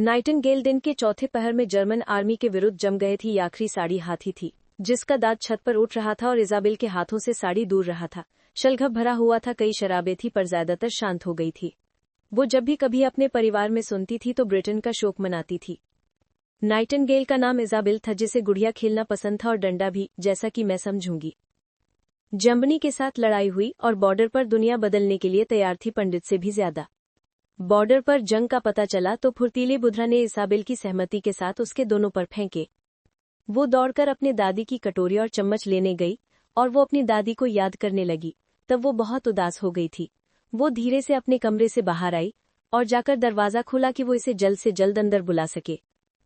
Nightingale दिन के चौथे पहर में जर्मन आर्मी के विरुद्ध जम गए थी। आखिरी साड़ी हाथी थी जिसका दांत छत पर उठ रहा था और इजाबेल के हाथों से साड़ी दूर रहा था। शलघप भरा हुआ था, कई शराबें थी पर ज्यादातर शांत हो गई थी। वो जब भी कभी अपने परिवार में सुनती थी तो ब्रिटेन का शोक मनाती थी। नाइटिंगेल का नाम इजाबेल था, जिसे गुड़िया खेलना पसंद था और डंडा भी, जैसा कि मैं समझूंगी। जर्मनी के साथ लड़ाई हुई और बॉर्डर पर दुनिया बदलने के लिए तैयार थी, पंडित से भी ज्यादा। बॉर्डर पर जंग का पता चला तो फुर्तीले बुधरा ने इसाबेल की सहमति के साथ उसके दोनों पर फेंके। वो दौड़कर अपने दादी की कटोरी और चम्मच लेने गई और वो अपनी दादी को याद करने लगी। तब वो बहुत उदास हो गई थी। वो धीरे से अपने कमरे से बाहर आई और जाकर दरवाजा खोला कि वो इसे जल्द से जल्द अंदर बुला सके।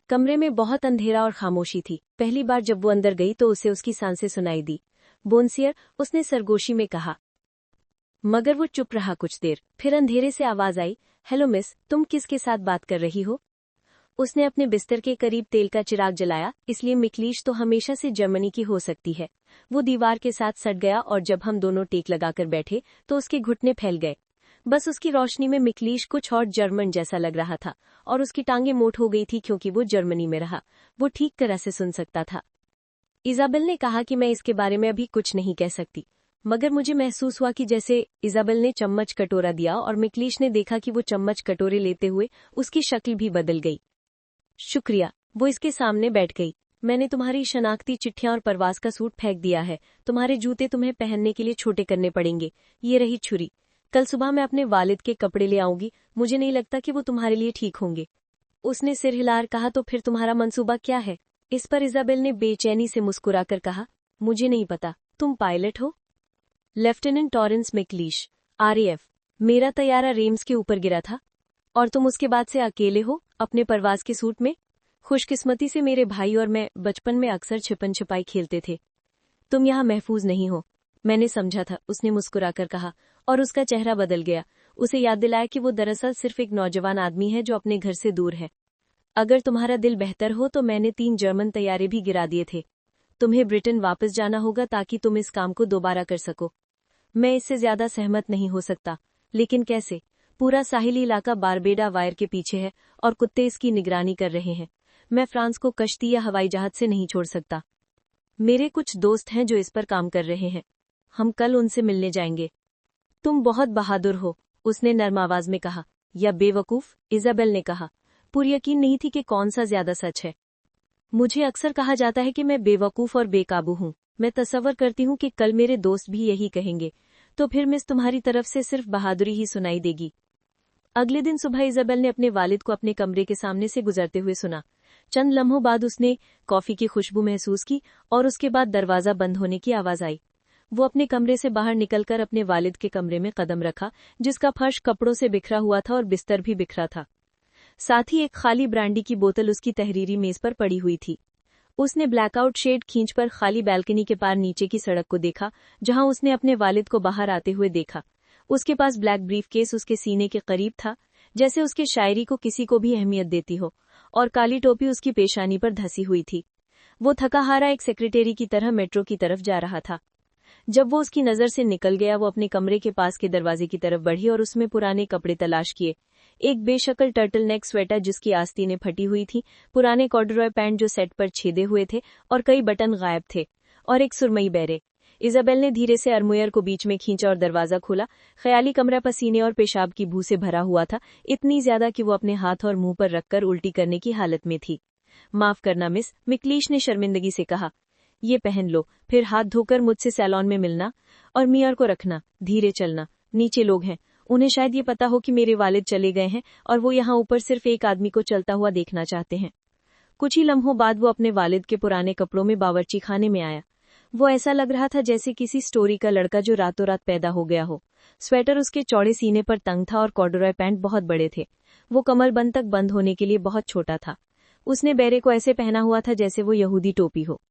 कमरे में बहुत अंधेरा और खामोशी थी। पहली बार जब वो अंदर गई तो उसे उसकी सांसें सुनाई दी। बोनसियर, उसने सरगोशी में कहा, मगर वो चुप रहा कुछ देर। फिर अंधेरे से आवाज आई, हेलो मिस, तुम किसके साथ बात कर रही हो? उसने अपने बिस्तर के करीब तेल का चिराग जलाया, इसलिए मिकलीश तो हमेशा से जर्मनी की हो सकती है। वो दीवार के साथ सट गया और जब हम दोनों टेक लगाकर बैठे तो उसके घुटने फैल गए। बस उसकी रोशनी में मिकलीश कुछ और जर्मन जैसा लग रहा था और उसकी टांगें मोट हो गई थी क्योंकि वो जर्मनी में रहा। वो ठीक तरह से सुन सकता था। इजाबेल ने कहा कि मैं इसके बारे में अभी कुछ नहीं कह सकती, मगर मुझे महसूस हुआ कि जैसे इजाबेल ने चम्मच कटोरा दिया और मिकलीश ने देखा कि वो चम्मच कटोरे लेते हुए उसकी शक्ल भी बदल गई। शुक्रिया, वो इसके सामने बैठ गई। मैंने तुम्हारी शनाख्ती चिट्ठियां और परवास का सूट फेंक दिया है। तुम्हारे जूते तुम्हें पहनने के लिए छोटे करने पड़ेंगे। ये रही छुरी। कल सुबह मैं अपने वालिद के कपड़े ले आऊंगी। मुझे नहीं लगता कि वो तुम्हारे लिए ठीक होंगे। उसने सिर हिलाकर कहा, तो फिर तुम्हारा मंसूबा क्या है? इस पर इजाबेल ने बेचैनी से मुस्कुराकर कहा, मुझे नहीं पता। तुम पायलट हो? Lieutenant Torrance McLeish, RAF। मेरा तैयारा रेम्स के ऊपर गिरा था और तुम उसके बाद से अकेले हो अपने परवास के सूट में। खुशकिस्मती से मेरे भाई और मैं बचपन में अक्सर छिपन छिपाई खेलते थे। तुम यहाँ महफूज नहीं हो। मैंने समझा था, उसने मुस्कुराकर कहा और उसका चेहरा बदल गया। उसे याद दिलाया कि वो दरअसल सिर्फ एक नौजवान आदमी है जो अपने घर से दूर है। अगर तुम्हारा दिल बेहतर हो तो मैंने 3 जर्मन तैयारे भी गिरा दिए थे। तुम्हें ब्रिटेन वापस जाना होगा ताकि तुम इस काम को दोबारा कर सको। मैं इससे ज्यादा सहमत नहीं हो सकता, लेकिन कैसे? पूरा साहिली इलाका बारबेडा वायर के पीछे है और कुत्ते इसकी निगरानी कर रहे हैं। मैं फ्रांस को कश्ती या हवाई जहाज से नहीं छोड़ सकता। मेरे कुछ दोस्त हैं जो इस पर काम कर रहे हैं। हम कल उनसे मिलने जाएंगे। तुम बहुत बहादुर हो, उसने नर्म आवाज में कहा। या बेवकूफ, इजाबेल ने कहा। पूरी यकीन नहीं थी कि कौन सा ज्यादा सच है। मुझे अक्सर कहा जाता है कि मैं बेवकूफ और बेकाबू हूँ। मैं तसव्वुर करती हूँ कि कल मेरे दोस्त भी यही कहेंगे। तो फिर मिस, तुम्हारी तरफ से सिर्फ बहादुरी ही सुनाई देगी। अगले दिन सुबह इजाबेल ने अपने वालिद को अपने कमरे के सामने से गुजरते हुए सुना। चंद लम्हों बाद उसने कॉफी की खुशबू महसूस की और उसके बाद दरवाजा बंद होने की आवाज आई। वो अपने कमरे से बाहर निकलकर अपने वालिद के कमरे में कदम रखा, जिसका फर्श कपड़ों से बिखरा हुआ था और बिस्तर भी बिखरा था। साथ ही एक खाली ब्रांडी की बोतल उसकी तहरीरी मेज पर पड़ी हुई थी। उसने ब्लैकआउट शेड खींचकर खाली बैल्कनी के पार नीचे की सड़क को देखा, जहां उसने अपने वालिद को बाहर आते हुए देखा। उसके पास ब्लैक ब्रीफकेस उसके सीने के करीब था, जैसे उसके शायरी को किसी को भी अहमियत देती हो, और काली टोपी उसकी पेशानी पर धसी हुई थी। वो थकाहारा एक सेक्रेटरी की तरह मेट्रो की तरफ जा रहा था। जब वो उसकी नजर से निकल गया, वो अपने कमरे के पास के दरवाजे की तरफ बढ़ी और उसमें पुराने कपड़े तलाश किए। एक बेशक्ल टर्टल नेक स्वेटर जिसकी आस्तीनें फटी हुई थी, पुराने कॉर्डरॉय पैंट जो सेट पर छेदे हुए थे और कई बटन गायब थे, और एक सुरमई बैरे। इजाबेल ने धीरे से अरमुयर को बीच में खींचा और दरवाजा खोला। ख्याली कमरा पसीने और पेशाब की बू से भरा हुआ था, इतनी ज्यादा कि वो अपने हाथ और मुंह पर रखकर उल्टी करने की हालत में थी। माफ करना मिस, मिकलीश ने शर्मिंदगी से कहा। ये पहन लो, फिर हाथ धोकर मुझसे सैलून में मिलना, और मियार को रखना। धीरे चलना, नीचे लोग हैं। उन्हें शायद ये पता हो कि मेरे वालिद चले गए हैं और वो यहाँ ऊपर सिर्फ एक आदमी को चलता हुआ देखना चाहते हैं। कुछ ही लम्हों बाद वो अपने वालिद के पुराने कपड़ों में बावर्ची खाने में आया। वो ऐसा लग रहा था जैसे किसी स्टोरी का लड़का जो रातों रात पैदा हो गया हो। स्वेटर उसके चौड़े सीने पर तंग था और कॉर्डुरॉय पैंट बहुत बड़े थे। वो कमरबंद तक बंद होने के लिए बहुत छोटा था। उसने बैरे को ऐसे पहना हुआ था जैसे वो यहूदी टोपी हो।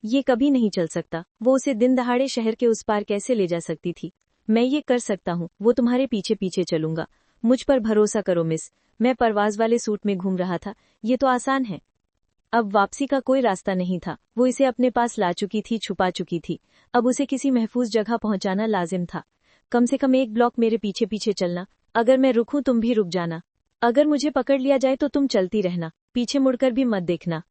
ये कभी नहीं चल सकता। वो उसे दिन दहाड़े शहर के उस पार कैसे ले जा सकती थी? मैं ये कर सकता हूँ, वो तुम्हारे पीछे पीछे चलूंगा। मुझ पर भरोसा करो मिस। मैं परवाज वाले सूट में घूम रहा था। ये तो आसान है। अब वापसी का कोई रास्ता नहीं था। वो इसे अपने पास ला चुकी थी, छुपा चुकी थी। अब उसे किसी महफूज जगह पहुंचाना लाजिम था। कम से कम 1 ब्लॉक मेरे पीछे पीछे चलना। अगर मैं रुकूं तुम भी रुक जाना। अगर मुझे पकड़ लिया जाए तो तुम चलती रहना, पीछे मुड़कर भी मत देखना।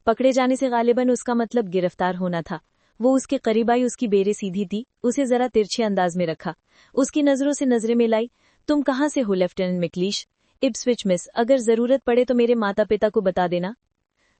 पकड़े जाने से गालिबन उसका मतलब गिरफ्तार होना था। वो उसके करीब आई, उसकी बेरे सीधी थी, उसे जरा तिरछे अंदाज में रखा, उसकी नजरों से नजरें मिलाई। तुम कहाँ से हो लेफ्टिनेंट मैकलीश? Ipswich miss. अगर जरूरत पड़े तो मेरे माता पिता को बता देना।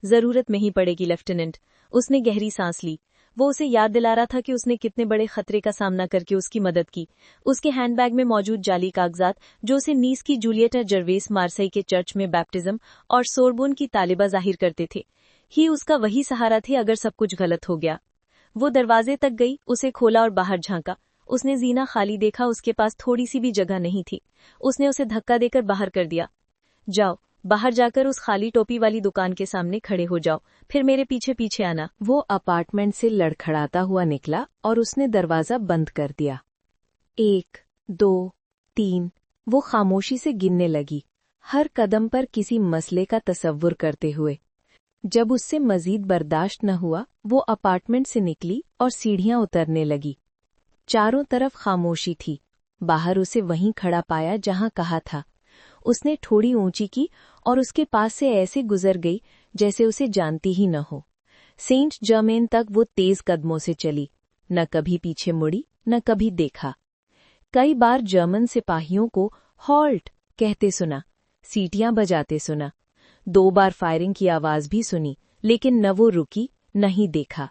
जरूरत नहीं पड़ेगी लेफ्टिनेंट। उसने गहरी सांस ली। वो उसे याद दिला रहा था कि उसने कितने बड़े खतरे का सामना करके उसकी मदद की। उसके हैंडबैग में मौजूद जाली कागजात जो उसे नीस की जूलियट जर्वेस मार्सेई के चर्च में बैप्टिज्म और सोरबोन की तालिबा जाहिर करते थे, ही उसका वही सहारा थे अगर सब कुछ गलत हो गया। वो दरवाजे तक गई, उसे खोला और बाहर झांका। उसने जीना खाली देखा, उसके पास थोड़ी सी भी जगह नहीं थी। उसने उसे धक्का देकर बाहर कर दिया। जाओ, बाहर जाकर उस खाली टोपी वाली दुकान के सामने खड़े हो जाओ, फिर मेरे पीछे पीछे आना। वो अपार्टमेंट से लड़खड़ाता हुआ निकला और उसने दरवाजा बंद कर दिया। 1, 2, 3। वो खामोशी से गिनने लगी, हर कदम पर किसी मसले का तसव्वुर करते हुए। जब उससे मजीद बर्दाश्त न हुआ, वो अपार्टमेंट से निकली और सीढ़ियां उतरने लगी। चारों तरफ खामोशी थी। बाहर उसे वहीं खड़ा पाया जहां कहा था। उसने थोड़ी ऊंची की और उसके पास से ऐसे गुजर गई जैसे उसे जानती ही न हो। सेंट जर्मेन तक वो तेज कदमों से चली, न कभी पीछे मुड़ी, न कभी देखा। कई बार जर्मन सिपाहियों को हॉल्ट कहते सुना, सीटियां बजाते सुना। 2 बार फायरिंग की आवाज भी सुनी, लेकिन न वो रुकी न ही देखा।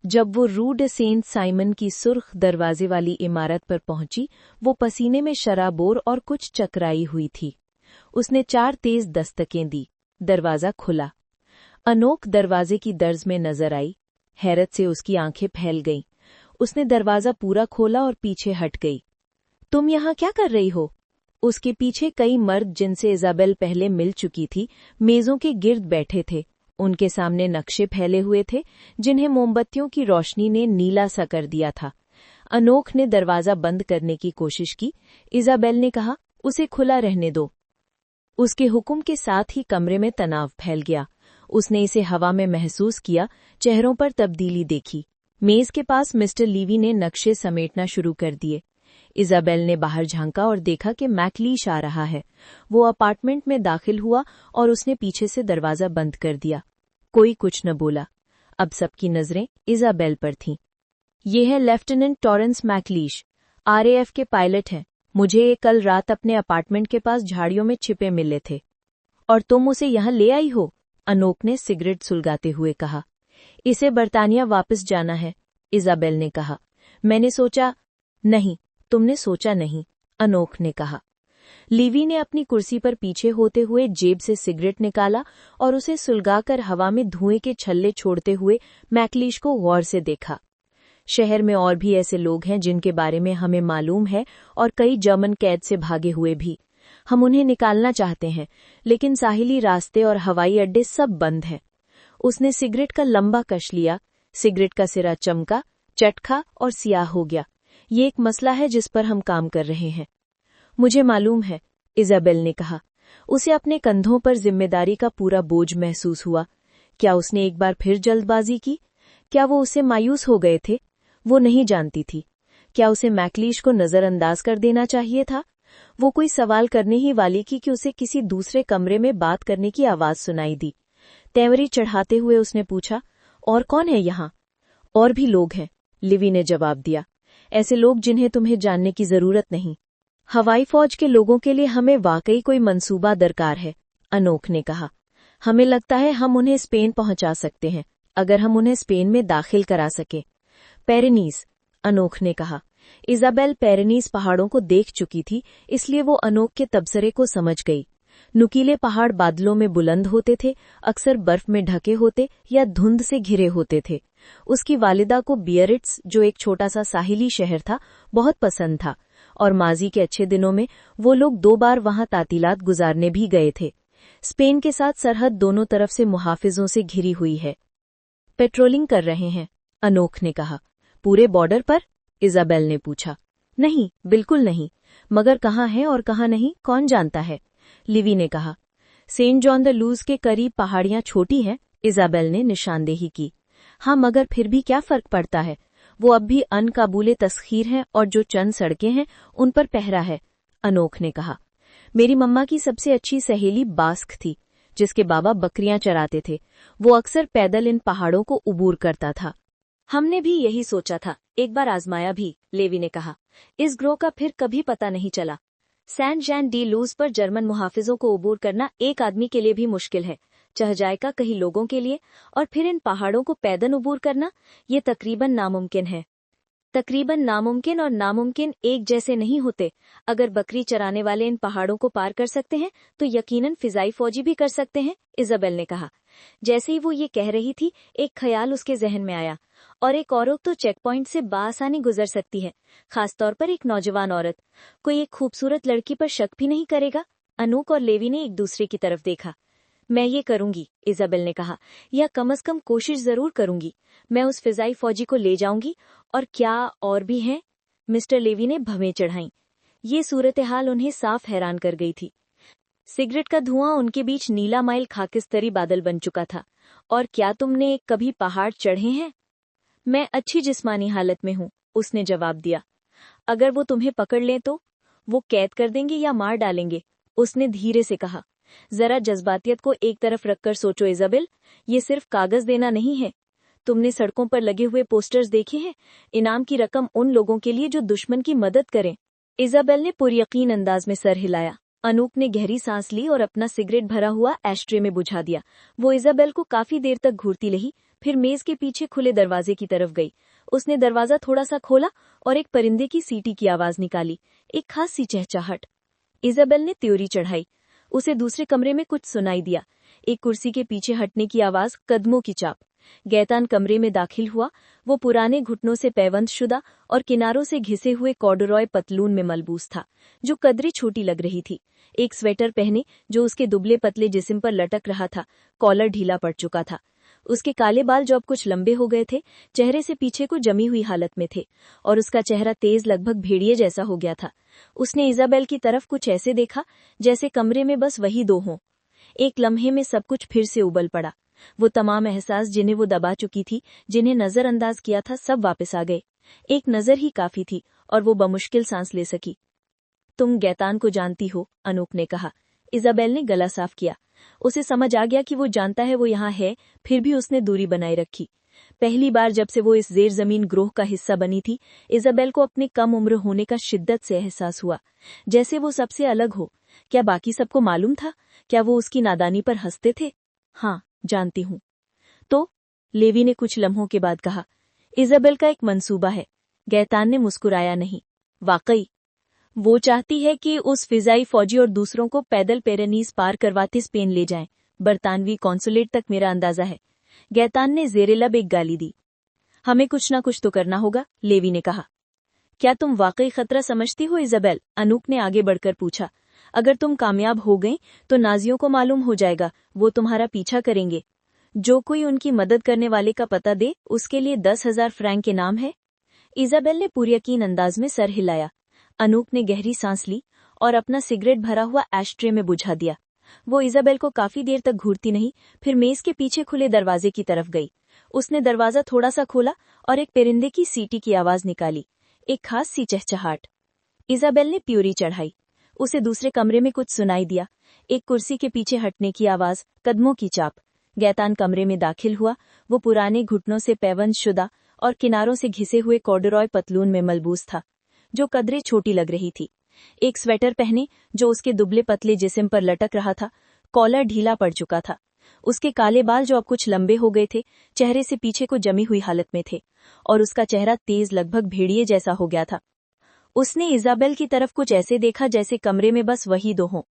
जब वो रू डे सेंट साइमन की सुर्ख दरवाजे वाली इमारत पर पहुंची, वो पसीने में शराबोर और कुछ चकराई हुई थी। उसने 4 तेज दस्तकें दी। दरवाजा खुला। अनोख दरवाजे की दर्ज में नजर आई। हैरत से उसकी आंखें फैल गईं। उसने दरवाजा पूरा खोला और पीछे हट गई। तुम यहाँ क्या कर रही हो? उसके पीछे कई मर्द जिनसे इजाबेल पहले मिल चुकी थी, मेजों के गिर्द बैठे थे। उनके सामने नक्शे फैले हुए थे जिन्हें मोमबत्तियों की रोशनी ने नीला सा कर दिया था। अनोख ने दरवाजा बंद करने की कोशिश की। इजाबेल ने कहा, उसे खुला रहने दो। उसके हुक्म के साथ ही कमरे में तनाव फैल गया। उसने इसे हवा में महसूस किया, चेहरों पर तब्दीली देखी। मेज के पास मिस्टर लीवी ने नक्शे समेटना शुरू कर दिए। इजाबेल ने बाहर झांका और देखा कि मैकलीश आ रहा है। वो अपार्टमेंट में दाखिल हुआ और उसने पीछे से दरवाजा बंद कर दिया। कोई कुछ न बोला। अब सबकी नजरें इजाबेल पर थीं। ये है लेफ्टिनेंट टॉरेंस मैकलीश, आरएएफ के पायलट हैं। मुझे ये कल रात अपने अपार्टमेंट के पास झाड़ियों में छिपे मिले थे। और तुम उसे यहाँ ले आई हो? अनोख ने सिगरेट सुलगाते हुए कहा। इसे बर्तानिया वापस जाना है, इजाबेल ने कहा। मैंने सोचा। नहीं, तुमने सोचा नहीं, अनोख ने कहा। लीवी ने अपनी कुर्सी पर पीछे होते हुए जेब से सिगरेट निकाला और उसे सुलगाकर हवा में धुएं के छल्ले छोड़ते हुए मैकलीश को गौर से देखा। शहर में और भी ऐसे लोग हैं जिनके बारे में हमें मालूम है, और कई जर्मन कैद से भागे हुए भी। हम उन्हें निकालना चाहते हैं, लेकिन साहिली रास्ते और हवाई अड्डे सब बंद हैं। उसने सिगरेट का लंबा कश लिया। सिगरेट का सिरा चमका, चटखा और सियाह हो गया। ये एक मसला है जिस पर हम काम कर रहे हैं। मुझे मालूम है, इजाबेल ने कहा। उसे अपने कंधों पर जिम्मेदारी का पूरा बोझ महसूस हुआ। क्या उसने एक बार फिर जल्दबाजी की? क्या वो उससे मायूस हो गए थे? वो नहीं जानती थी। क्या उसे मैकलीश को नजरअंदाज कर देना चाहिए था? वो कोई सवाल करने ही वाली की कि उसे किसी दूसरे कमरे में बात करने की आवाज सुनाई दी। तेवरी चढ़ाते हुए उसने पूछा, और कौन है यहाँ? और भी लोग हैं, लिवी ने जवाब दिया। ऐसे लोग जिन्हें तुम्हें जानने की जरूरत नहीं। हवाई फौज के लोगों के लिए हमें वाकई कोई मंसूबा दरकार है, अनोख ने कहा। हमें लगता है हम उन्हें स्पेन पहुंचा सकते हैं, अगर हम उन्हें स्पेन में दाखिल करा सके। पेरेनीज, अनोख ने कहा। इजाबेल पेरेनीज पहाड़ों को देख चुकी थी, इसलिए वो अनोख के तबसरे को समझ गई। नुकीले पहाड़ बादलों में बुलंद होते थे, अक्सर बर्फ में ढके होते या धुंध से घिरे होते थे। उसकी वालिदा को बियरिट्स, जो एक छोटा सा साहिली शहर था, बहुत पसंद था, और माजी के अच्छे दिनों में वो लोग 2 बार वहां तातीलात गुजारने भी गए थे। स्पेन के साथ सरहद दोनों तरफ से मुहाफिजों से घिरी हुई है। पेट्रोलिंग कर रहे हैं, अनोख ने कहा। पूरे बॉर्डर पर? इजाबेल ने पूछा। नहीं, बिल्कुल नहीं, मगर कहाँ है और कहाँ नहीं कौन जानता है, लिवी ने कहा। सेंट जॉन द लूज के करीब पहाड़ियां छोटी हैं, इजाबेल ने निशानदेही की। हाँ, मगर फिर भी क्या फर्क पड़ता है? वो अब भी अनकाबूले तस्खीर हैं और जो चंद सड़कें हैं उन पर पहरा है, अनोख ने कहा। मेरी मम्मा की सबसे अच्छी सहेली बास्क थी, जिसके बाबा बकरियां चराते थे। वो अक्सर पैदल इन पहाड़ों को उबूर करता था। हमने भी यही सोचा था, एक बार आजमाया भी, लेवी ने कहा। इस ग्रोह का फिर कभी पता नहीं चला। सैंट जैन डी लूज पर जर्मन मुहाफिजों को उबूर करना एक आदमी के लिए भी मुश्किल है, चह जाएगा कई लोगों के लिए, और फिर इन पहाड़ों को पैदल उबूर करना, ये तकरीबन नामुमकिन है। तकरीबन नामुमकिन और नामुमकिन एक जैसे नहीं होते। अगर बकरी चराने वाले इन पहाड़ों को पार कर सकते हैं तो यकीनन फिजाई फौजी भी कर सकते हैं, इजाबेल ने कहा। जैसे ही वो ये कह रही थी, एक ख्याल उसके जहन में आया। और एक औरत तो चेक पॉइंट से बाआसानी गुजर सकती है, खासतौर पर एक नौजवान औरत। कोई एक खूबसूरत लड़की पर शक भी नहीं करेगा। अनूक और लेवी ने एक दूसरे की तरफ देखा। मैं ये करूंगी, इजाबेल ने कहा, या कम से कम कोशिश जरूर करूंगी। मैं उस फिजाई फौजी को ले जाऊंगी। और क्या और भी हैं? मिस्टर लेवी ने भवें चढ़ाई। ये सूरत हाल उन्हें साफ हैरान कर गई थी। सिगरेट का धुआं उनके बीच नीला माइल खाकिस्तरी बादल बन चुका था। और क्या तुमने कभी पहाड़ चढ़े हैं? मैं अच्छी जिस्मानी हालत में हूँ, उसने जवाब दिया। अगर वो तुम्हें पकड़ लें तो? वो कैद कर देंगे या मार डालेंगे, उसने धीरे से कहा। जरा जज्बातियत को एक तरफ रखकर सोचो इजाबेल, ये सिर्फ कागज देना नहीं है। तुमने सड़कों पर लगे हुए पोस्टर्स देखे हैं? इनाम की रकम उन लोगों के लिए जो दुश्मन की मदद करें। इजाबेल ने पुरयकीन अंदाज में सर हिलाया। अनूप ने गहरी सांस ली और अपना सिगरेट भरा हुआ एस्ट्रे में बुझा दिया। वो इजाबेल को काफी देर तक घूरती रही, फिर मेज के पीछे खुले दरवाजे की तरफ गई। उसने दरवाजा थोड़ा सा खोला और एक परिंदे की सीटी की आवाज निकाली, एक खास सी चहचहाट। इजाबेल ने त्योरी चढ़ाई। उसे दूसरे कमरे में कुछ सुनाई दिया, एक कुर्सी के पीछे हटने की आवाज, कदमों की चाप। गैतान कमरे में दाखिल हुआ। वो पुराने घुटनों से पैबंद शुदा और किनारों से घिसे हुए कॉर्डरॉय पतलून में मलबूस था, जो कदरे छोटी लग रही थी। एक स्वेटर पहने जो उसके दुबले पतले जिस्म पर लटक रहा था, कॉलर ढीला पड़ चुका था। उसके काले बाल जो अब कुछ लंबे हो गए थे, चेहरे से पीछे को जमी हुई हालत में थे, और उसका चेहरा तेज, लगभग भेड़िए जैसा हो गया था। उसने इजाबेल की तरफ कुछ ऐसे देखा जैसे कमरे में बस वही दो हों। एक लम्हे में सब कुछ फिर से उबल पड़ा। वो तमाम एहसास जिन्हें वो दबा चुकी थी, जिन्हें नजरअंदाज किया था, सब वापस आ गए। एक नजर ही काफी थी और वो बमुश्किल सांस ले सकी। तुम गैतान को जानती हो, अनूप ने कहा। इजाबेल ने गला साफ किया। उसे समझ आ गया कि वो जानता है वो यहाँ है, फिर भी उसने दूरी बनाए रखी। पहली बार जब से वो इस जेर जमीन ग्रोह का हिस्सा बनी थी, इजाबेल को अपने कम उम्र होने का शिद्दत से एहसास हुआ, जैसे वो सबसे अलग हो। क्या बाकी सबको मालूम था? क्या वो उसकी नादानी पर हंसते थे? हाँ, जानती हूँ। तो लेवी ने कुछ लम्हों के बाद कहा। इजाबेल का एक मंसूबा है। गैतान ने मुस्कुराया नहीं। वाकई? वो चाहती है कि उस फिजाई फौजी और दूसरों को पैदल पेरेनीज पार करवाते स्पेन ले जाएं। बरतानवी कॉन्सुलेट तक मेरा अंदाजा है। गैतान ने जेरे लब एक गाली दी। हमें कुछ ना कुछ तो करना होगा, लेवी ने कहा। क्या तुम वाकई खतरा समझती हो इजाबेल? अनूप ने आगे बढ़कर पूछा। अगर तुम कामयाब हो गई तो नाजियों को मालूम हो जाएगा, वो तुम्हारा पीछा करेंगे। जो कोई उनकी मदद करने वाले का पता दे, उसके लिए 10,000 फ्रैंक के नाम है। इजाबेल ने पुरयकीन अंदाज में सर हिलाया। अनूप ने गहरी सांस ली और अपना सिगरेट भरा हुआ एस्ट्रे में बुझा दिया। वो इजाबेल को काफी देर तक घूरती नहीं, फिर मेज के पीछे खुले दरवाजे की तरफ गई। उसने दरवाजा थोड़ा सा खोला और एक परिंदे की सीटी की आवाज निकाली, एक खास सी चहचहाट। इजाबेल ने प्यूरी चढ़ाई। उसे दूसरे कमरे में कुछ सुनाई दिया, एक कुर्सी के पीछे हटने की आवाज, कदमों की चाप। गैतान कमरे में दाखिल हुआ। वो पुराने घुटनों से पैबंद शुदा और किनारों से घिसे हुए कॉर्डरॉय पतलून में मलबूस था, जो कदरे छोटी लग रही थी। एक स्वेटर पहने जो उसके दुबले पतले जिस्म पर लटक रहा था, कॉलर ढीला पड़ चुका था। उसके काले बाल जो अब कुछ लंबे हो गए थे, चेहरे से पीछे को जमी हुई हालत में थे, और उसका चेहरा तेज, लगभग भेड़िए जैसा हो गया था। उसने इजाबेल की तरफ कुछ ऐसे देखा जैसे कमरे में बस वही दो हों।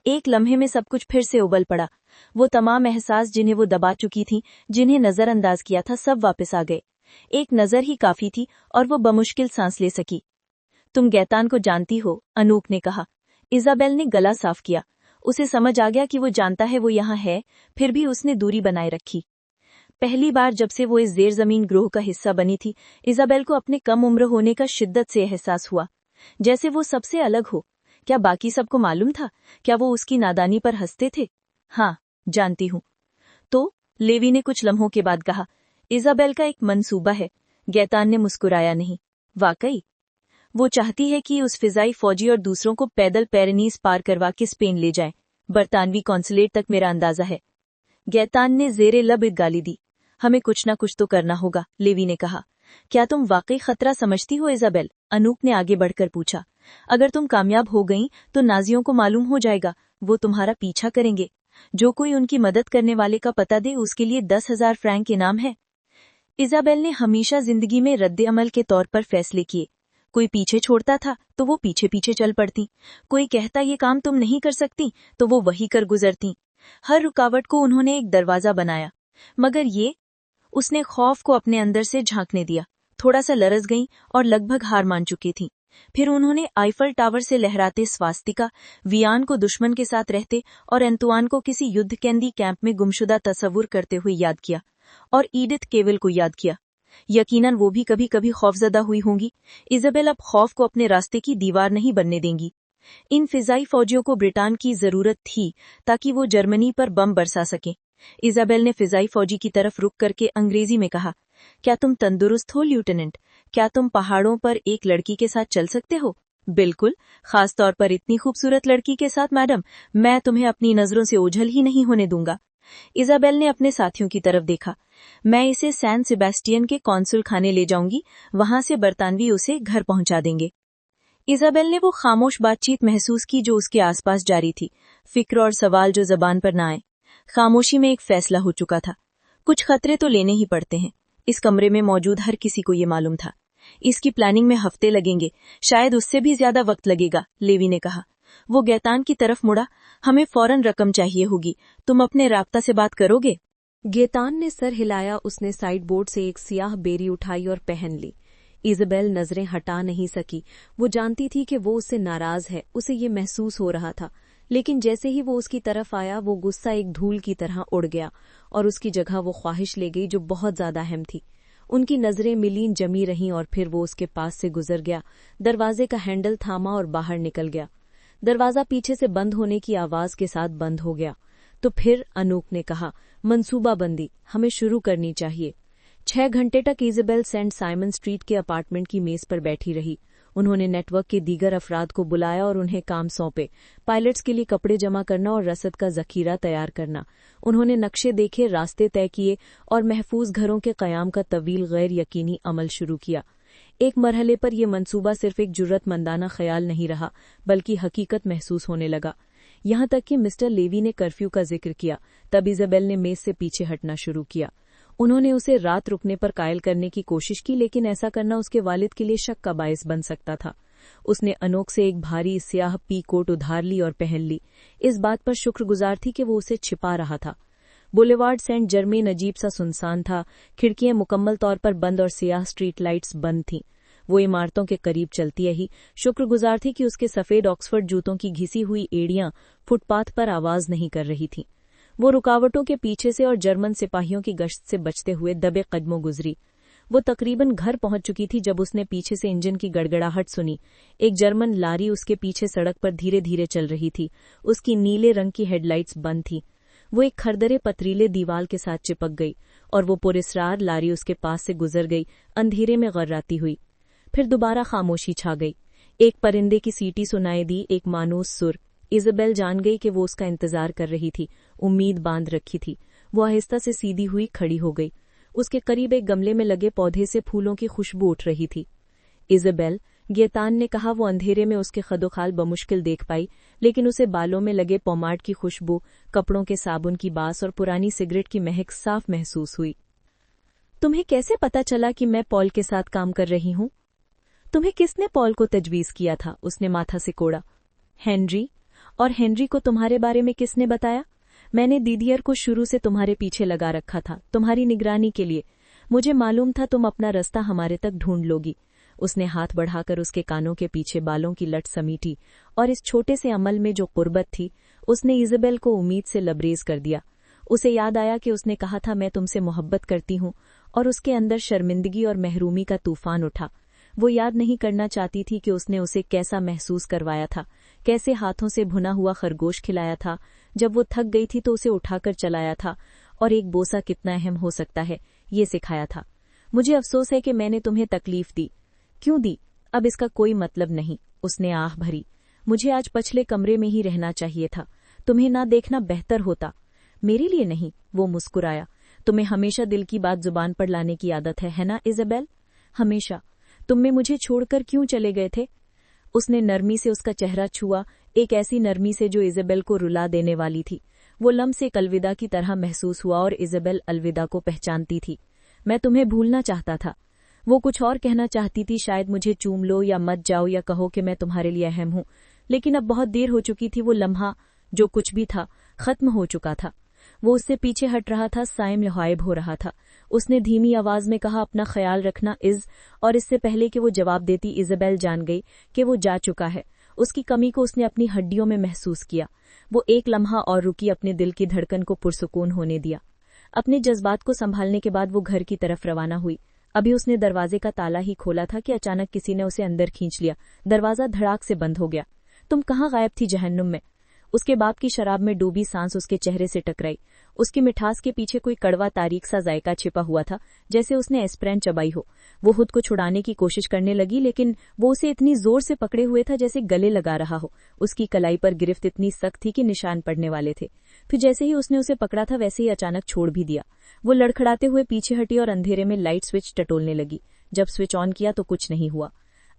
एक लम्हे में सब कुछ फिर से उबल पड़ा। वो तमाम एहसास जिन्हें वो दबा चुकी थी, जिन्हें नजरअंदाज किया था, सब वापस आ गए। एक नजर ही काफी थी और वो बमुश्किल सांस ले सकी। तुम गैतान को जानती हो, अनूप ने कहा। इजाबेल ने गला साफ किया। उसे समझ आ गया कि वो जानता है वो यहाँ है, फिर भी उसने दूरी बनाए रखी। पहली बार जब से वो इस जेर जमीन ग्रोह का हिस्सा बनी थी, इजाबेल को अपने कम उम्र होने का शिद्दत से एहसास हुआ, जैसे वो सबसे अलग हो। क्या बाकी सबको मालूम था? क्या वो उसकी नादानी पर हंसते थे? हाँ, जानती हूँ। तो लेवी ने कुछ लम्हों के बाद कहा। इजाबेल का एक मंसूबा है। गैतान ने मुस्कुराया नहीं। वाकई? वो चाहती है कि उस फिजाई फौजी और दूसरों को पैदल पेरेनीज पार करवा के स्पेन ले जाएं। बरतानवी कॉन्सुलेट तक मेरा अंदाजा है। गैतान ने जेरे लब गाली दी। हमें कुछ ना कुछ तो करना होगा, लेवी ने कहा। क्या तुम वाकई खतरा समझती हो इजाबेल? अनूप ने आगे बढ़कर पूछा। अगर तुम कामयाब हो गई तो नाजियों को मालूम हो जाएगा, वो तुम्हारा पीछा करेंगे। जो कोई उनकी मदद करने वाले का पता दे उसके लिए 10,000 फ्रैंक इनाम है। इजाबेल ने हमेशा जिंदगी में रद्द अमल के तौर पर फैसले किए। कोई पीछे छोड़ता था तो वो पीछे पीछे चल पड़ती। कोई कहता ये काम तुम नहीं कर सकती तो वो वही कर गुजरती। हर रुकावट को उन्होंने एक दरवाजा बनाया। मगर ये, उसने खौफ को अपने अंदर से झांकने दिया। थोड़ा सा लरज गई और लगभग हार मान चुकी थी। फिर उन्होंने आईफल टावर से लहराते स्वास्तिका, वियान को दुश्मन के साथ रहते और एंतुआन को किसी युद्ध कैदी कैंप में गुमशुदा तस्वुर करते हुए याद किया, और ईडिथ केवल को याद किया। यकीनन वो भी कभी कभी खौफजदा हुई होंगी। इजाबेल अब खौफ को अपने रास्ते की दीवार नहीं बनने देंगी। इन फिजाई फौजियों को ब्रिटेन की जरूरत थी ताकि वो जर्मनी पर बम बरसा सकें। इजाबेल ने फिजाई फौजी की तरफ रुक करके अंग्रेजी में कहा, क्या तुम तंदुरुस्त हो ल्यूटेनेंट? क्या तुम पहाड़ों पर एक लड़की के साथ चल सकते हो? बिल्कुल, खास तौर पर इतनी खूबसूरत लड़की के साथ मैडम। मैं तुम्हें अपनी नजरों से ओझल ही नहीं होने दूंगा। इजाबेल ने अपने साथियों की तरफ देखा। मैं इसे सैन सेबेस्टियन के कॉन्सुल खाने ले जाऊंगी, वहां से बरतानवी उसे घर पहुंचा देंगे। इजाबेल ने वो खामोश बातचीत महसूस की जो उसके आसपास जारी थी, फिक्र और सवाल जो जबान पर न आए। खामोशी में एक फैसला हो चुका था। कुछ खतरे तो लेने ही पड़ते हैं। इस कमरे में मौजूद हर किसी को ये मालूम था। इसकी प्लानिंग में हफ्ते लगेंगे, शायद उससे भी ज्यादा वक्त लगेगा, लेवी ने कहा। वो गैतान की तरफ मुड़ा। हमें फौरन रकम चाहिए होगी, तुम अपने राब्ता से बात करोगे? गैतान ने सर हिलाया। उसने साइड बोर्ड से एक सियाह बेरी उठाई और पहन ली। इजाबेल नजरें हटा नहीं सकी। वो जानती थी कि वो उससे नाराज है, उसे ये महसूस हो रहा था। लेकिन जैसे ही वो उसकी तरफ आया, वो गुस्सा एक धूल की तरह उड़ गया और उसकी जगह वो ख्वाहिश ले गई जो बहुत ज्यादा अहम थी। उनकी नजरें मिलीन जमी रहीं और फिर वो उसके पास से गुजर गया, दरवाजे का हैंडल थामा और बाहर निकल गया। दरवाजा पीछे से बंद होने की आवाज के साथ बंद हो गया। तो फिर अनूप ने कहा, मंसूबाबंदी हमें शुरू करनी चाहिए। 6 घंटे तक इजाबेल सेंट साइमन स्ट्रीट के अपार्टमेंट की मेज पर बैठी रही। उन्होंने नेटवर्क के दीगर अफराद को बुलाया और उन्हें काम सौंपे, पायलट्स के लिए कपड़े जमा करना और रसद का जखीरा तैयार करना। उन्होंने नक्शे देखे, रास्ते तय किए और महफूज घरों के कयाम का तवील गैर यकीनी अमल शुरू किया। एक मरहले पर यह मंसूबा सिर्फ एक जुर्रतमंदाना ख्याल नहीं रहा, बल्कि हकीकत महसूस होने लगा। यहाँ तक कि मिस्टर लेवी ने कर्फ्यू का जिक्र किया, तब इजाबेल ने मेज से पीछे हटना शुरू किया। उन्होंने उसे रात रुकने पर कायल करने की कोशिश की, लेकिन ऐसा करना उसके वालिद के लिए शक का बायस बन सकता था। उसने अनोख से एक भारी स्याह पी कोट उधार ली और पहन ली, इस बात पर शुक्रगुजार थी कि वो उसे छिपा रहा था। बुलेवार्ड सेंट जर्मेन अजीब सा सुनसान था। खिड़कियां मुकम्मल तौर पर बंद और सियाह स्ट्रीट लाइट्स बंद थीं। वो इमारतों के करीब चलती रही, शुक्रगुजार थी कि उसके सफेद ऑक्सफर्ड जूतों की घिसी हुई एड़ियां फुटपाथ पर आवाज नहीं कर रही थीं। वो रुकावटों के पीछे से और जर्मन सिपाहियों की गश्त से बचते हुए दबे कदमों गुजरी। वो तकरीबन घर पहुंच चुकी थी जब उसने पीछे से इंजन की गड़गड़ाहट सुनी। एक जर्मन लारी उसके पीछे सड़क पर धीरे धीरे चल रही थी। उसकी नीले रंग की हेडलाइट्स बंद थी। वो एक खरदरे पथरीले दीवाल के साथ चिपक गई और वो पुरस्रार लारी उसके पास से गुजर गई, अंधेरे में गर्राती हुई। फिर दोबारा खामोशी छा गई। एक परिंदे की सीटी सुनाई दी, एक मानूस सुर। इजाबेल जान गई कि वो उसका इंतजार कर रही थी, उम्मीद बांध रखी थी। वो आहिस्ता से सीधी हुई खड़ी हो गई। उसके करीब एक गमले में लगे पौधे से फूलों की खुशबू उठ रही थी। इजाबेल, गैतान ने कहा। वो अंधेरे में उसके खदोखाल बमुश्किल देख पाई, लेकिन उसे बालों में लगे पोमाड की खुशबू, कपड़ों के साबुन की बास और पुरानी सिगरेट की महक साफ महसूस हुई। तुम्हें कैसे पता चला कि मैं पॉल के साथ काम कर रही हूं? तुम्हें किसने पॉल को तजवीज किया था? उसने माथा सिकोड़ा। हेनरी। और हेनरी को तुम्हारे बारे में किसने बताया? मैंने दीदियर को शुरू से तुम्हारे पीछे लगा रखा था, तुम्हारी निगरानी के लिए। मुझे मालूम था तुम अपना रास्ता हमारे तक ढूंढ लोगी। उसने हाथ बढ़ाकर उसके कानों के पीछे बालों की लट समीटी और इस छोटे से अमल में जो कुर्बत थी, उसने इजाबेल को उम्मीद से लबरेज कर दिया। उसे याद आया कि उसने कहा था मैं तुमसे मोहब्बत करती हूं, और उसके अंदर शर्मिंदगी और महरूमी का तूफान उठा। वो याद नहीं करना चाहती थी कि उसने उसे कैसा महसूस करवाया था, कैसे हाथों से भुना हुआ खरगोश खिलाया था। जब वो थक गई थी तो उसे उठाकर चलाया था, और एक बोसा कितना अहम हो सकता है ये सिखाया था। मुझे अफसोस है कि मैंने तुम्हें तकलीफ दी। क्यों दी? अब इसका कोई मतलब नहीं, उसने आह भरी। मुझे आज पछले कमरे में ही रहना चाहिए था, तुम्हें ना देखना बेहतर होता। मेरे लिए नहीं, वो मुस्कुराया। तुम्हें हमेशा दिल की बात जुबान पर लाने की आदत है ना इज़ाबेल? हमेशा। तुम मुझे छोड़कर क्यों चले गए थे? उसने नरमी से उसका चेहरा छुआ, एक ऐसी नरमी से जो इज़ाबेल को रुला देने वाली थी। वो लम्स एक अलविदा की तरह महसूस हुआ और इज़ाबेल अलविदा को पहचानती थी। मैं तुम्हें भूलना चाहता था। वो कुछ और कहना चाहती थी, शायद मुझे चूम लो या मत जाओ या कहो कि मैं तुम्हारे लिए अहम हूं, लेकिन अब बहुत देर हो चुकी थी। वो लम्हा जो कुछ भी था खत्म हो चुका था। वो उससे पीछे हट रहा था, साइम गायब हो रहा था। उसने धीमी आवाज में कहा, अपना ख्याल रखना इज़। और इससे पहले कि वो जवाब देती, इज़ाबेल जान गई कि वो जा चुका है। उसकी कमी को उसने अपनी हड्डियों में महसूस किया। वो एक लम्हा और रुकी, अपने दिल की धड़कन को पुरसुकून होने दिया। अपने जज्बात को संभालने के बाद वो घर की तरफ रवाना हुई। अभी उसने दरवाजे का ताला ही खोला था कि अचानक किसी ने उसे अंदर खींच लिया। दरवाजा धड़ाक से बंद हो गया। तुम कहाँ गायब थी जहन्नुम में? उसके बाप की शराब में डूबी सांस उसके चेहरे से टकराई। उसकी मिठास के पीछे कोई कड़वा तारीख सा जायका छिपा हुआ था, जैसे उसने एस्प्रेन चबाई हो। वो खुद को छुड़ाने की कोशिश करने लगी, लेकिन वो उसे इतनी जोर से पकड़े हुए था जैसे गले लगा रहा हो। उसकी कलाई पर गिरफ्त इतनी सख्त थी कि निशान पड़ने वाले थे। फिर जैसे ही उसने उसे पकड़ा था वैसे ही अचानक छोड़ भी दिया। वो लड़खड़ाते हुए पीछे हटी और अंधेरे में लाइट स्विच टटोलने लगी। जब स्विच ऑन किया तो कुछ नहीं हुआ।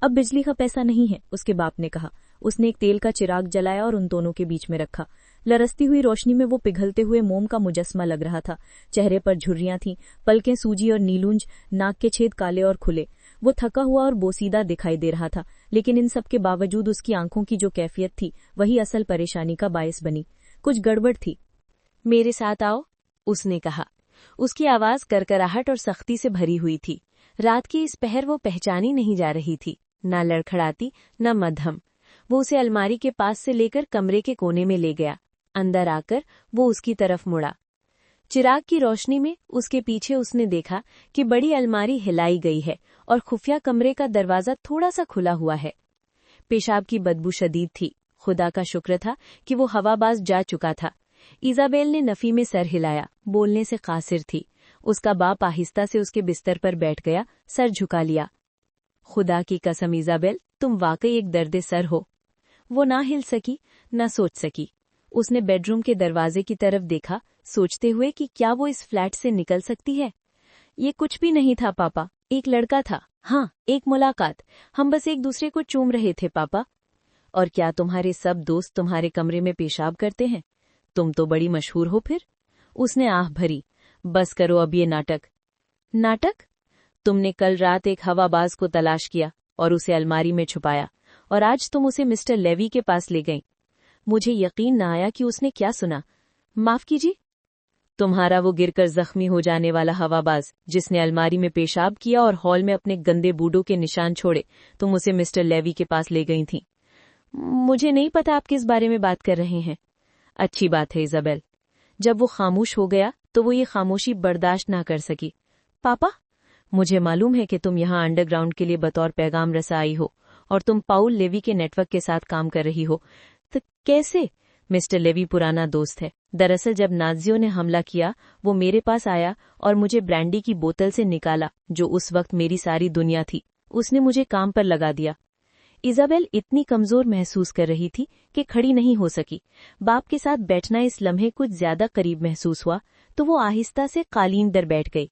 अब बिजली का पैसा नहीं है, उसके बाप ने कहा। उसने एक तेल का चिराग जलाया और उन दोनों के बीच में रखा। लरसती हुई रोशनी में वो पिघलते हुए मोम का मुजस्मा लग रहा था। चेहरे पर झुर्रियां थीं, पलकें सूजी और नीलूंज, नाक के छेद काले और खुले। वो थका हुआ और बोसीदा दिखाई दे रहा था, लेकिन इन सब के बावजूद उसकी आंखों की जो कैफियत थी वही असल परेशानी का बायस बनी। कुछ गड़बड़ थी। मेरे साथ आओ, उसने कहा। उसकी आवाज करकराहट और सख्ती से भरी हुई थी। रात की इस पहर वो पहचानी नहीं जा रही थी, न लड़खड़ाती न मध्यम। वो उसे अलमारी के पास से लेकर कमरे के कोने में ले गया। अंदर आकर वो उसकी तरफ मुड़ा। चिराग की रोशनी में उसके पीछे उसने देखा कि बड़ी अलमारी हिलाई गई है और खुफिया कमरे का दरवाजा थोड़ा सा खुला हुआ है। पेशाब की बदबू शदीद थी। खुदा का शुक्र था कि वो हवाबाज जा चुका था। इज़ाबेल ने नफी में सर हिलाया, बोलने से कासिर थी। उसका बाप आहिस्ता से उसके बिस्तर पर बैठ गया, सर झुका लिया। खुदा की कसम इज़ाबेल, तुम वाकई एक दर्दे सर हो। वो ना हिल सकी, न सोच सकी। उसने बेडरूम के दरवाजे की तरफ देखा, सोचते हुए कि क्या वो इस फ्लैट से निकल सकती है। ये कुछ भी नहीं था पापा, एक लड़का था। हाँ, एक मुलाकात। हम बस एक दूसरे को चूम रहे थे पापा। और क्या तुम्हारे सब दोस्त तुम्हारे कमरे में पेशाब करते हैं? तुम तो बड़ी मशहूर हो फिर। उसने आह भरी। बस करो अब ये नाटक। नाटक? तुमने कल रात एक हवाबाज को तलाश किया और उसे अलमारी में छुपाया, और आज तुम उसे मिस्टर लेवी के पास ले गईं। मुझे यकीन न आया कि उसने क्या सुना। माफ कीजिए? तुम्हारा वो गिरकर जख्मी हो जाने वाला हवाबाज जिसने अलमारी में पेशाब किया और हॉल में अपने गंदे बूडों के निशान छोड़े, तुम उसे मिस्टर लेवी के पास ले गई थी। मुझे नहीं पता आप किस बारे में बात कर रहे हैं। अच्छी बात है इज़ाबेल। जब वो खामोश हो गया तो वो ये खामोशी बर्दाश्त ना कर सकी। पापा, मुझे मालूम है कि तुम यहाँ अंडरग्राउंड के लिए बतौर पैगाम रसा आई हो और तुम पाउल लेवी के नेटवर्क के साथ काम कर रही हो। तो कैसे? मिस्टर लेवी पुराना दोस्त है। दरअसल जब नाजियों ने हमला किया वो मेरे पास आया और मुझे ब्रांडी की बोतल से निकाला, जो उस वक्त मेरी सारी दुनिया थी। उसने मुझे काम पर लगा दिया। इज़ाबेल इतनी कमजोर महसूस कर रही थी कि खड़ी नहीं हो सकी। बाप के साथ बैठना इस लम्हे कुछ ज्यादा करीब महसूस हुआ तो वो आहिस्ता से कालीन दर बैठ गई।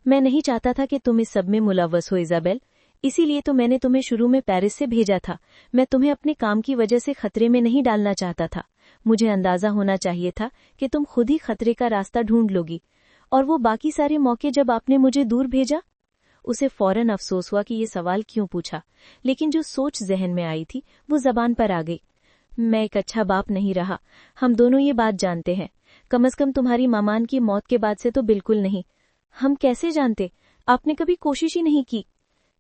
मैं नहीं चाहता था कि तुम इस सब में मुलव्वस हो इज़ाबेल, इसीलिए तो मैंने तुम्हें शुरू में पेरिस से भेजा था। मैं तुम्हें अपने काम की वजह से खतरे में नहीं डालना चाहता था। मुझे अंदाजा होना चाहिए था कि तुम खुद ही खतरे का रास्ता ढूंढ लोगी। और वो बाकी सारे मौके जब आपने मुझे दूर भेजा। उसे फौरन अफसोस हुआ कि ये सवाल क्यों पूछा, लेकिन जो सोच जहन में आई थी वो जबान पर आ गई। मैं एक अच्छा बाप नहीं रहा, हम दोनों ये बात जानते हैं। कम से कम तुम्हारी मामान की मौत के बाद से तो बिल्कुल नहीं। हम कैसे जानते? आपने कभी कोशिश ही नहीं की।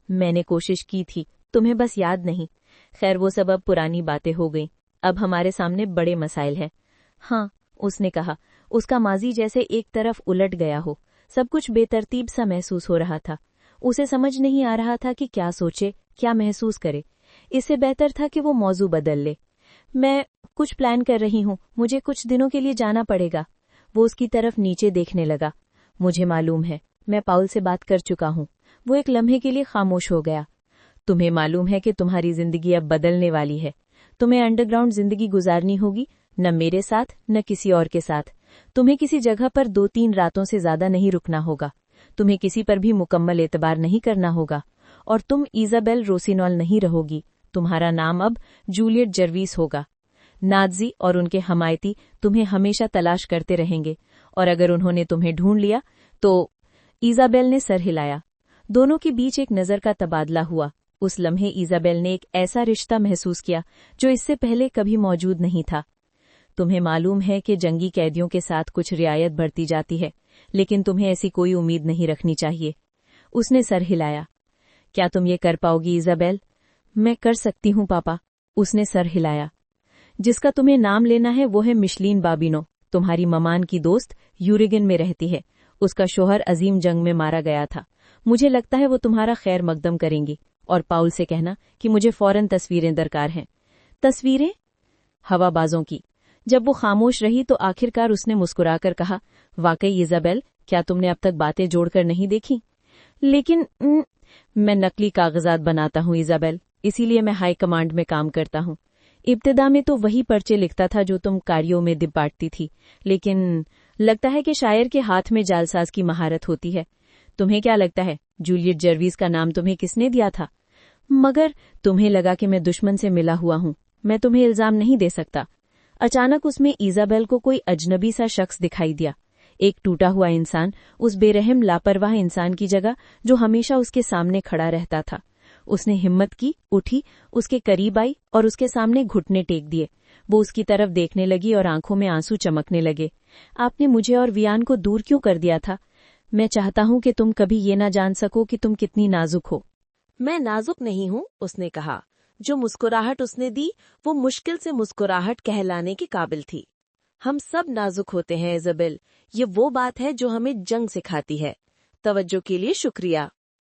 मैंने कोशिश की थी, तुम्हें बस याद नहीं। खैर वो सब अब पुरानी बातें हो गईं। अब हमारे सामने बड़े मसाइल हैं। हाँ, उसने कहा। उसका माजी जैसे एक तरफ उलट गया हो। सब कुछ बेतरतीब सा महसूस हो रहा था। उसे समझ नहीं आ रहा था कि क्या सोचे, क्या महसूस करे। इससे बेहतर था कि वो मौजू बदल ले। मैं कुछ प्लान कर रही हूँ, मुझे कुछ दिनों के लिए जाना पड़ेगा। वो उसकी तरफ नीचे देखने लगा। मुझे मालूम है, मैं पाउल से बात कर चुका हूँ। वो एक लम्हे के लिए खामोश हो गया। तुम्हें मालूम है कि तुम्हारी जिंदगी अब बदलने वाली है। तुम्हें अंडरग्राउंड जिंदगी गुजारनी होगी, न मेरे साथ न किसी और के साथ। तुम्हें किसी जगह पर 2-3 रातों से ज्यादा नहीं रुकना होगा। तुम्हें किसी पर भी मुकम्मल एतबार नहीं करना होगा। और तुम इजाबेल रोसिनॉल नहीं रहोगी। तुम्हारा नाम अब जूलियट जर्वीस होगा। नाज़ी और उनके हमायती तुम्हें हमेशा तलाश करते रहेंगे, और अगर उन्होंने तुम्हें ढूंढ लिया तो। इजाबेल ने सर हिलाया। दोनों के बीच एक नजर का तबादला हुआ। उस लम्हे इजाबेल ने एक ऐसा रिश्ता महसूस किया जो इससे पहले कभी मौजूद नहीं था। तुम्हें मालूम है कि जंगी कैदियों के साथ कुछ रियायत बढ़ती जाती है, लेकिन तुम्हें ऐसी कोई उम्मीद नहीं रखनी चाहिए। उसने सर हिलाया। क्या तुम ये कर पाओगी इजाबेल? मैं कर सकती हूँ पापा। उसने सर हिलाया। जिसका तुम्हें नाम लेना है वो है मिशलीन बाबिनो। तुम्हारी ममान की दोस्त यूरिगन में रहती है। उसका शोहर अजीम जंग में मारा गया था। मुझे लगता है वो तुम्हारा खैर मकदम करेंगी। और पाउल से कहना कि मुझे फौरन तस्वीरें दरकार हैं। तस्वीरें? हवाबाजों की। जब वो खामोश रही तो आखिरकार उसने मुस्कुराकर कहा, वाकई इजाबेल, क्या तुमने अब तक बातें जोड़कर नहीं देखी? लेकिन मैं नकली कागजात बनाता हूँ इजाबेल, इसीलिए मैं हाई कमांड में काम करता हूँ। इब्तिदा में तो वही पर्चे लिखता था जो तुम कार्यों में दिप बांटती थी, लेकिन लगता है कि शायर के हाथ में जालसाज की महारत होती है। तुम्हें क्या लगता है जूलियट जर्वीस का नाम तुम्हें किसने दिया था? मगर तुम्हें लगा कि मैं दुश्मन से मिला हुआ हूँ। मैं तुम्हें इल्जाम नहीं दे सकता। अचानक उसमें इजाबेल को कोई अजनबी सा शख्स दिखाई दिया। एक टूटा हुआ इंसान, उस बेरहम लापरवाह इंसान की जगह जो हमेशा उसके सामने खड़ा रहता था। उसने हिम्मत की, उठी, उसके करीब आई और उसके सामने घुटने टेक दिए। वो उसकी तरफ देखने लगी और आंखों में आंसू चमकने लगे। आपने मुझे और वियान को दूर क्यों कर दिया था? मैं चाहता हूं कि तुम कभी ये ना जान सको कि तुम कितनी नाजुक हो। मैं नाजुक नहीं हूँ, उसने कहा। जो मुस्कुराहट उसने दी वो मुश्किल से मुस्कुराहट कहलाने के काबिल थी। हम सब नाजुक होते हैं इजाबेल, ये वो बात है जो हमें जंग सिखाती है। तवज्जो के लिए शुक्रिया।